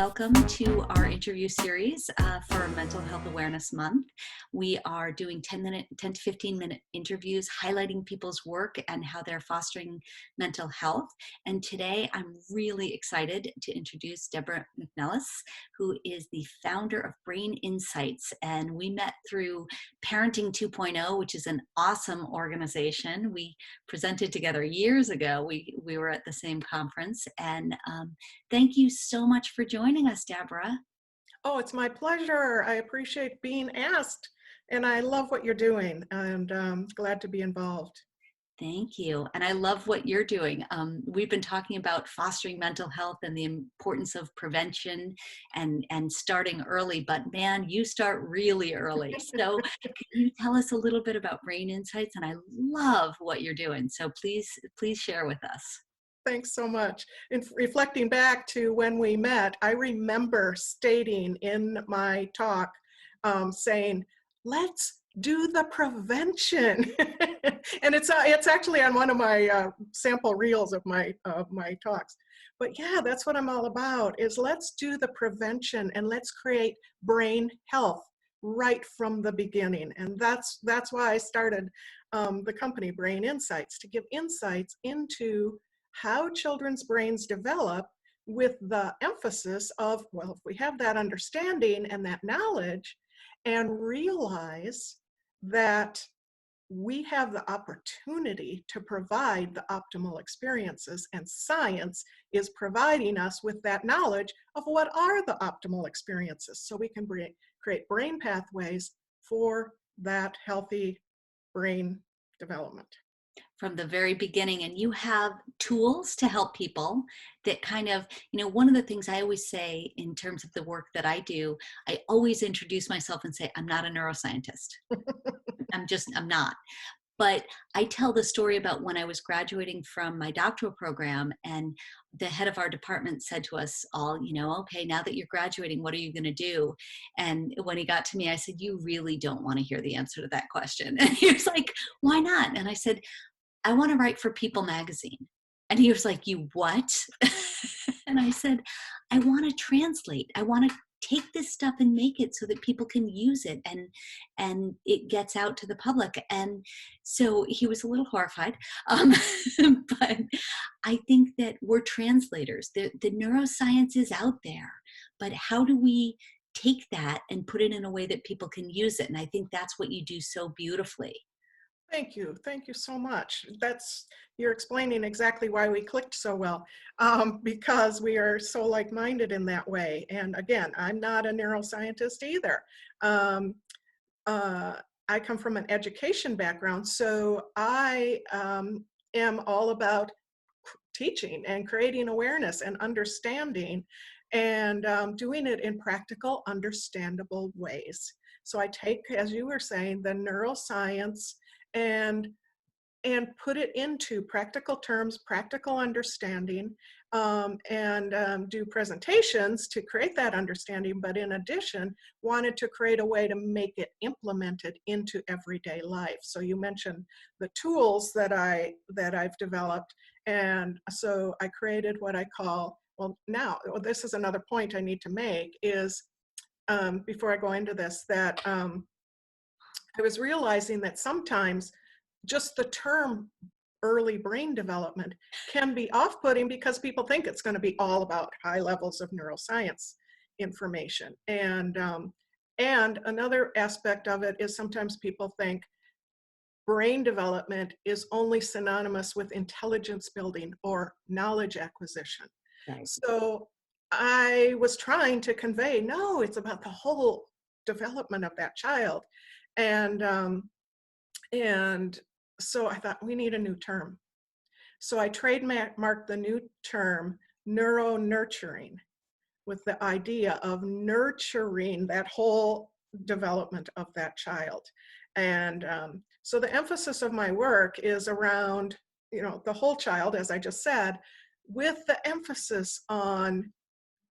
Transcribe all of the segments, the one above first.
welcome to our interview series for Mental Health Awareness Month. We are doing 10 to 15 minute interviews highlighting people's work and how they're fostering mental health. And today I'm really excited to introduce Deborah McNelis, who is the founder of Brain Insights. And we met through Parenting 2.0, which is an awesome organization. We presented together years ago. We were at the same conference. And thank you so much for joining us, Deborah. Oh, it's my pleasure. I appreciate being asked, and I love what you're doing, and glad to be involved. Thank you. And I love what you're doing. We've been talking about fostering mental health and the importance of prevention and starting early, but man, you start really early. So can you tell us a little bit about Brain Insights? And I love what you're doing. So please share with us. Thanks so much. In reflecting back to when we met, I remember stating in my talk, saying, let's do the prevention. And it's actually on one of my sample reels of my talks. But yeah, that's what I'm all about, is let's do the prevention and let's create brain health right from the beginning. And that's why I started the company Brain Insights, to give insights into how children's brains develop, with the emphasis of, well, if we have that understanding and that knowledge and realize that we have the opportunity to provide the optimal experiences, and science is providing us with that knowledge of what are the optimal experiences, so we can create brain pathways for that healthy brain development. From the very beginning, and you have tools to help people that kind of, one of the things I always say in terms of the work that I do, I always introduce myself and say, I'm not a neuroscientist. I'm not. But I tell the story about when I was graduating from my doctoral program, and the head of our department said to us all, okay, now that you're graduating, what are you going to do? And when he got to me, I said, you really don't want to hear the answer to that question. And he was like, why not? And I said, I want to write for People magazine. And he was like, you what? And I said, I want to translate. I want to take this stuff and make it so that people can use it and it gets out to the public. And so he was a little horrified. But I think that we're translators. The neuroscience is out there, but how do we take that and put it in a way that people can use it? And I think that's what you do so beautifully. Thank you so much. You're explaining exactly why we clicked so well, because we are so like-minded in that way. And again, I'm not a neuroscientist either. I come from an education background, so I am all about teaching and creating awareness and understanding, and doing it in practical, understandable ways. So I take, as you were saying, the neuroscience and put it into practical terms, practical understanding, and do presentations to create that understanding. But in addition, wanted to create a way to make it implemented into everyday life. So you mentioned the tools that I've developed, and so I created what I call, this is another point I need to make, is before I go into this, that I was realizing that sometimes just the term early brain development can be off-putting, because people think it's going to be all about high levels of neuroscience information. And another aspect of it is sometimes people think brain development is only synonymous with intelligence building or knowledge acquisition. Right. So I was trying to convey, no, it's about the whole development of that child. And so I thought, we need a new term. So I trademarked the new term neuro-nurturing, with the idea of nurturing that whole development of that child. And so the emphasis of my work is around, the whole child, as I just said, with the emphasis on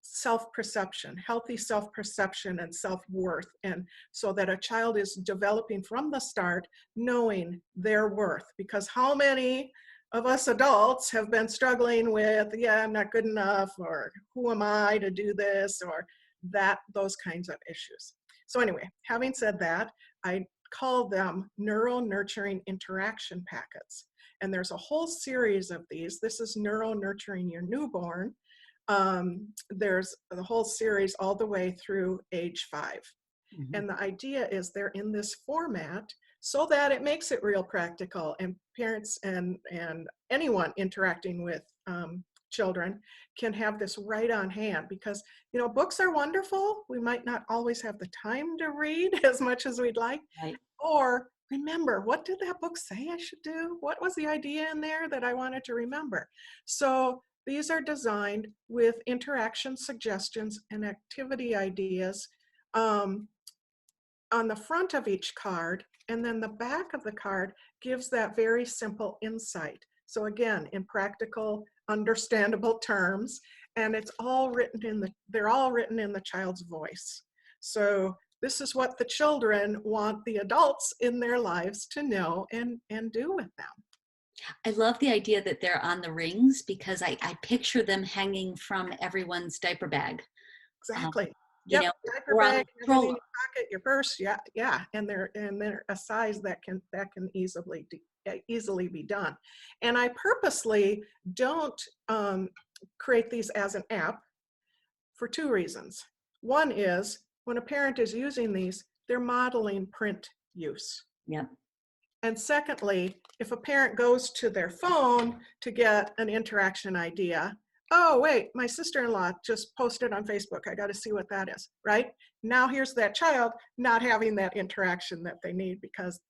self-perception, healthy self-perception and self-worth, and so that a child is developing from the start knowing their worth. Because how many of us adults have been struggling with, yeah, I'm not good enough, or who am I to do this, or those kinds of issues. So anyway, having said that, I call them neural nurturing interaction packets. And there's a whole series of these. This is Neuro Nurturing Your Newborn. There's the whole series all the way through age 5. Mhm. And the idea is they're in this format so that it makes it real practical, and parents and anyone interacting with children can have this right on hand, because books are wonderful. We might not always have the time to read as much as we'd like, Right. or remember, what did that book say I should do? What was the idea in there that I wanted to remember? So these are designed with interaction suggestions and activity ideas um, on the front of each card, and then the back of the card gives that very simple insight. So again, in practical, understandable terms, and they're all written in the child's voice. So this is what the children want the adults in their lives to know and do with them. I love the idea that they're on the rings because I picture them hanging from everyone's diaper bag, um, Exactly. you Yep, know, diaper or on bag, the have them in stroller. your pocket, your purse. Yeah, yeah, and they're a size that can easily be done. And I purposely don't create these as an app for 2 reasons. One is when a parent is using these, they're modeling print use. Yep. And secondly, if a parent goes to their phone to get an interaction idea, oh, wait, my sister-in-law just posted on Facebook. I got to see what that is, right? Now here's that child not having that interaction that they need, because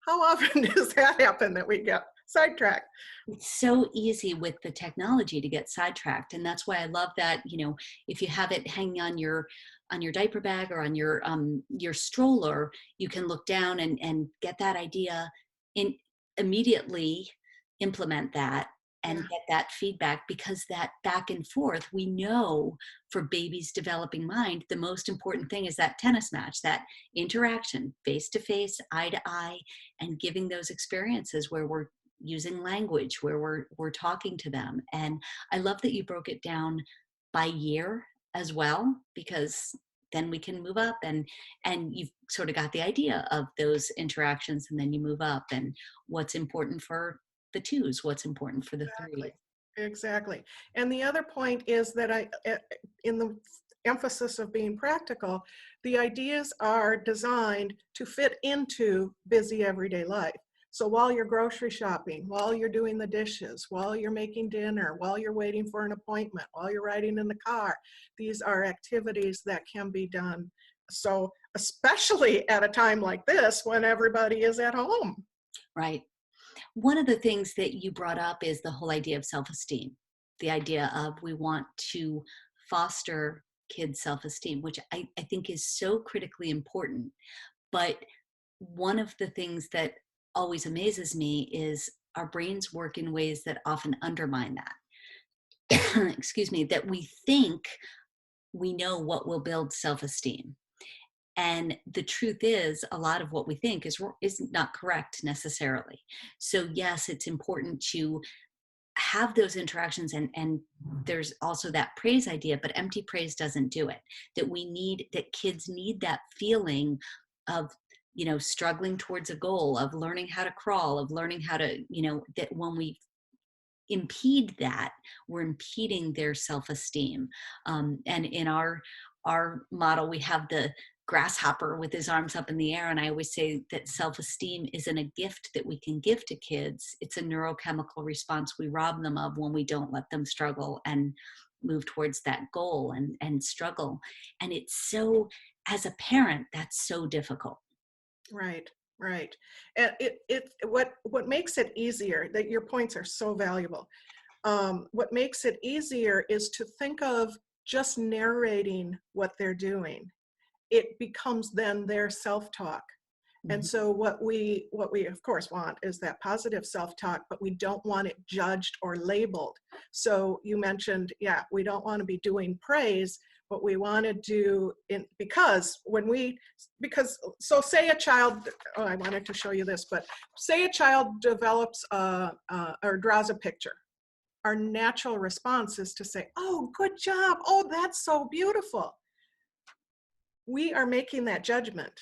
how often does that happen that we get sidetracked? It's so easy with the technology to get sidetracked, and that's why I love that, if you have it hanging on your diaper bag or on your stroller, you can look down and get that idea in immediately, implement that and Yeah, get that feedback, because that back and forth, we know for babies developing mind, the most important thing is that tennis match, that interaction, face to face, eye to eye, and giving those experiences where we're using language, where we're talking to them. And I love that you broke it down by year as well, because then we can move up, and you've sort of got the idea of those interactions, and then you move up and what's important for the twos, what's important for the exactly. threes. Exactly. And the other point is that in the emphasis of being practical, the ideas are designed to fit into busy everyday life. So while you're grocery shopping, while you're doing the dishes, while you're making dinner, while you're waiting for an appointment, while you're riding in the car, these are activities that can be done. So especially at a time like this when everybody is at home. Right. One of the things that you brought up is the whole idea of self-esteem, the idea of we want to foster kids' self-esteem, which I think is so critically important. But one of the things that always amazes me is our brains work in ways that often undermine that. Excuse me, that we think we know what will build self-esteem. And the truth is, a lot of what we think is not correct necessarily. So yes, it's important to have those interactions, and there's also that praise idea, but empty praise doesn't do it. That kids need that feeling of struggling towards a goal, of learning how to crawl, of learning how to, that when we impede that, we're impeding their self-esteem. And in our model, we have the grasshopper with his arms up in the air, and I always say that self-esteem isn't a gift that we can give to kids. It's a neurochemical response we rob them of when we don't let them struggle and move towards that goal and struggle. And it's so, as a parent, that's so difficult. Right, right. And what makes it easier, that your points are so valuable. What makes it easier is to think of just narrating what they're doing. It becomes then their self-talk. And Mhm. so what we of course want is that positive self-talk, but we don't want it judged or labeled. So you mentioned, yeah, we don't want to be doing praise. what we want to do because so say a child, oh, I wanted to show you this, but say a child develops or draws a picture. Our natural response is to say, oh, good job. Oh, that's so beautiful. We are making that judgment.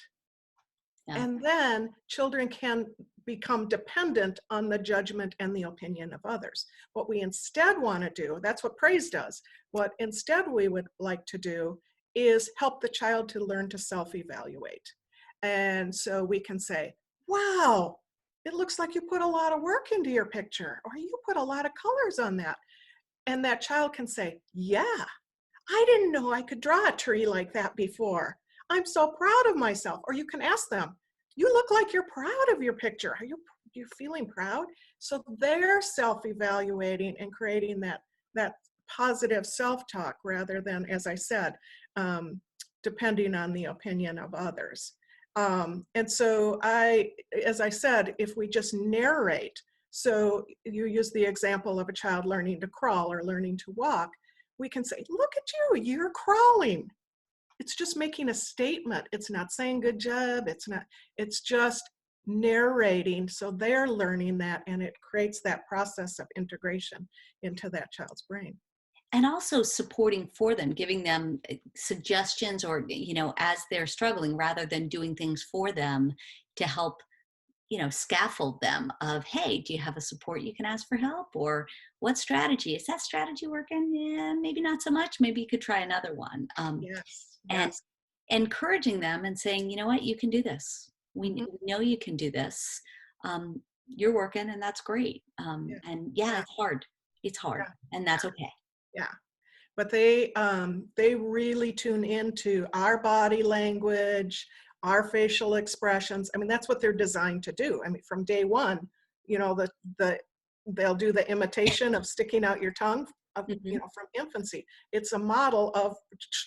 Yeah. And then children can become dependent on the judgment and the opinion of others. What we instead want to do, that's what praise does. What instead we would like to do is help the child to learn to self-evaluate. And so we can say, wow, it looks like you put a lot of work into your picture, or you put a lot of colors on that. And that child can say, yeah, I didn't know I could draw a tree like that before. I'm so proud of myself. Or you can ask them, you look like you're proud of your picture. Are you feeling proud? So they're self-evaluating and creating that positive self-talk rather than, as I said, depending on the opinion of others. And so as I said, if we just narrate, so you use the example of a child learning to crawl or learning to walk, we can say, look at you, you're crawling. It's just making a statement. It's not saying good job. It's just narrating. So they're learning that, and it creates that process of integration into that child's brain. And also supporting for them, giving them suggestions or, as they're struggling, rather than doing things for them to help, scaffold them of, hey, do you have a support you can ask for help? Or what strategy? Is that strategy working? Yeah, maybe not so much. Maybe you could try another one. Yes, And yes. encouraging them and saying, you know what, you can do this. Mhm. We know you can do this. You're working and that's great. Yeah, And yeah, yeah, it's hard. It's hard yeah, and that's okay. yeah. But they really tune into our body language, our facial expressions. I mean, that's what they're designed to do. I mean, from day one, you know, they'll do the imitation of sticking out your tongue, Mhm. from infancy. It's a model of,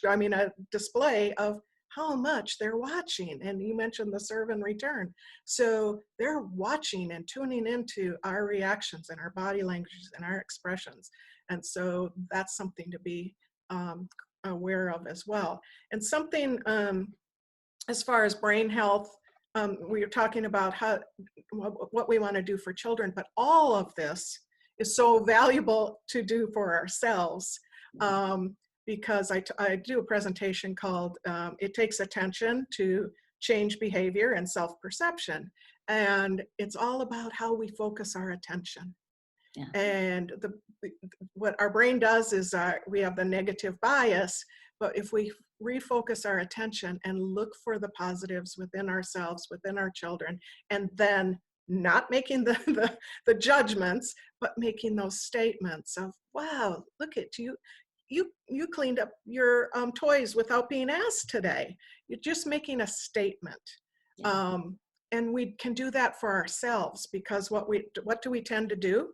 I mean, a display of how much they're watching. And you mentioned the serve and return. So they're watching and tuning into our reactions and our body languages and our expressions. And so that's something to be um, aware of as well. And something as far as brain health, we are talking about what we want to do for children, but all of this is so valuable to do for ourselves. Because I do a presentation called It Takes Attention to Change Behavior and Self-Perception. And it's all about how we focus our attention. Yeah. And what our brain does is we have the negative bias, but if we refocus our attention and look for the positives within ourselves, within our children, and then not making the judgments, but making those statements of, wow, look at you. You cleaned up your toys without being asked today. You're just making a statement. Yeah. And we can do that for ourselves, because what do we tend to do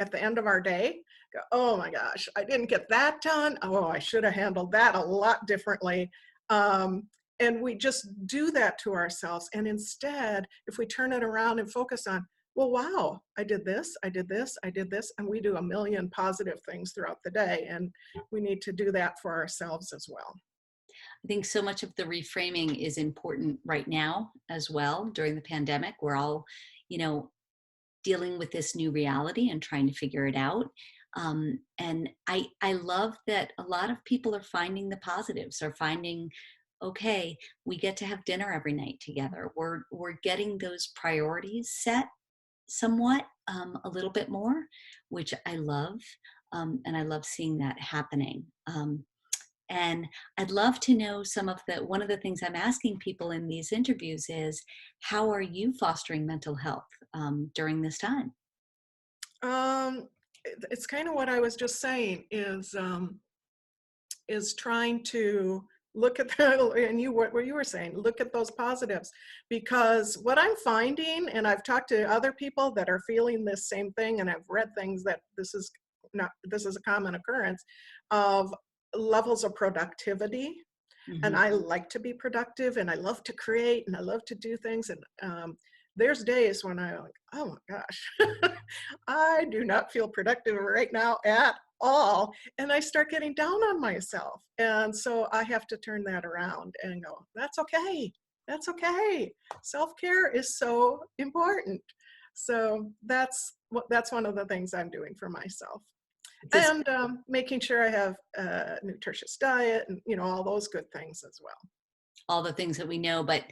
at the end of our day? Go, oh my gosh, I didn't get that done. Oh, I should have handled that a lot differently. And we just do that to ourselves. And instead, if we turn it around and focus on, well, wow, I did this, I did this, I did this, and we do a million positive things throughout the day. And we need to do that for ourselves as well. I think so much of the reframing is important right now as well. During the pandemic, we're all, you know, dealing with this new reality and trying to figure it out. And I love that a lot of people are finding the positives, are finding, okay, we get to have dinner every night together. We're getting those priorities set somewhat, a little bit more, which I love. And I love seeing that happening. And I'd love to know one of the things I'm asking people in these interviews is, how are you fostering mental health during this time? Um, it's kind of what I was just saying, is trying to look at that, and what you were saying, look at those positives. Because what I'm finding, and I've talked to other people that are feeling this same thing, and I've read things that this is a common occurrence of levels of productivity. And Mhm. I like to be productive, and I love to create, and I love to do things. And there's days when I'm like, oh my gosh, I do not feel productive right now at all, and I start getting down on myself. And so I have to turn that around and go, that's okay. That's okay. Self-care is so important. So that's one of the things I'm doing for myself. This, And making sure I have a nutritious diet and, all those good things as well. all the things that we know, but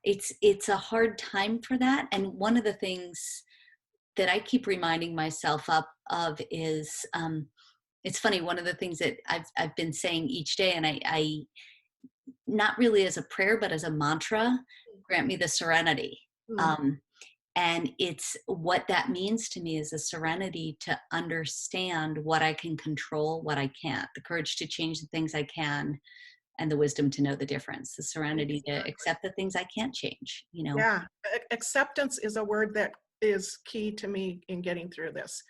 it's a hard time for that. And one of the things that I keep reminding myself up of is, it's funny. One of the things that I've been saying each day, and I not really as a prayer, but as a mantra, grant me the serenity. Mm, Um, and it's what that means to me is the serenity to understand what I can control, what I can't, the courage to change the things I can, and the wisdom to know the difference, the serenity to exactly. accept the things I can't change, Yeah, acceptance is a word that is key to me in getting through this.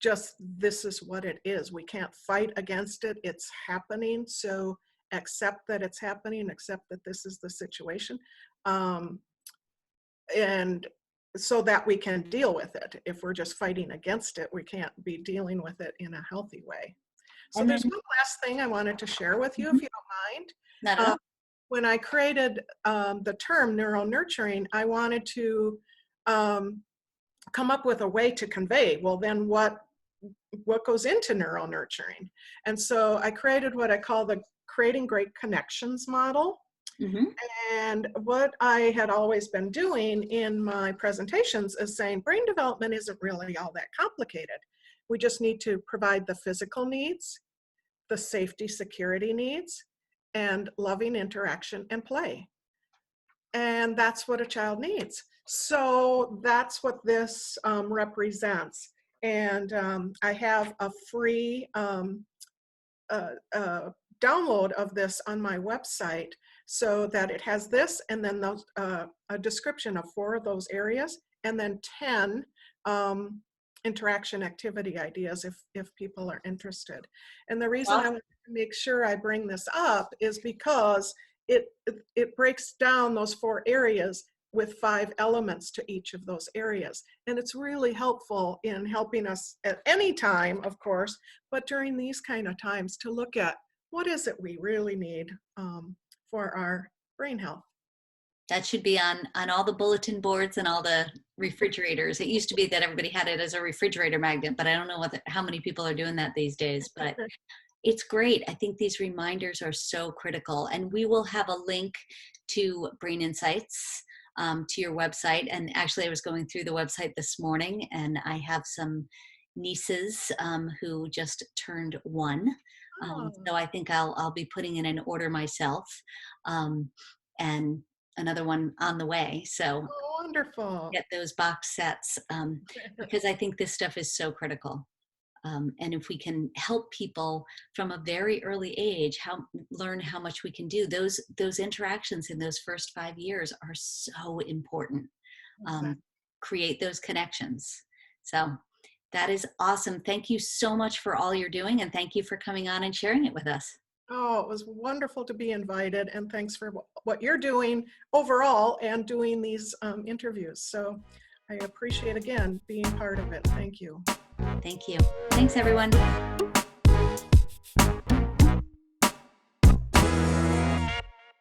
Just this is what it is. We can't fight against it. It's happening. So accept that it's happening, accept that this is the situation. Um, and so that we can deal with it. If we're just fighting against it, we can't be dealing with it in a healthy way. So and then there's one last thing I wanted to share with you, mhm, if you don't mind. not at Uh, all. when I created the term neuronurturing, I wanted to um, come up with a way to convey, well, then what goes into neuronurturing? And so I created what I call the creating great connections model. Hmm. And what I had always been doing in my presentations is saying brain development isn't really all that complicated. We just need to provide the physical needs, the safety security needs, and loving interaction and play. And that's what a child needs. So that's what this represents. And I have a free download of this on my website so that it has this and then those, a description of 4 of those areas and then 10 um, interaction activity ideas if people are interested. And the reason I Awesome. want to make sure I bring this up is because it breaks down those 4 areas with 5 elements to each of those areas. And it's really helpful in helping us at any time, of course, but during these kind of times to look at what is it we really need for our brain health. That should be on all the bulletin boards and all the refrigerators. It used to be that everybody had it as a refrigerator magnet, but I don't know how many people are doing that these days. But it's great. I think these reminders are so critical. And we will have a link to Brain Insights to your website. And actually, I was going through the website this morning and I have some nieces who just turned 1. Oh, So I think I'll be putting in an order myself, and another one on the way. So wonderful. get those box sets, because I think this stuff is so critical. And if we can help people from a very early age learn how much we can do, those interactions in those first 5 years are so important. Exactly. um, Create those connections. So that is awesome. Thank you so much for all you're doing, and thank you for coming on and sharing it with us. Oh, it was wonderful to be invited, and thanks for what you're doing overall and doing these interviews. So I appreciate again being part of it. Thank you. Thank you. Thanks, everyone.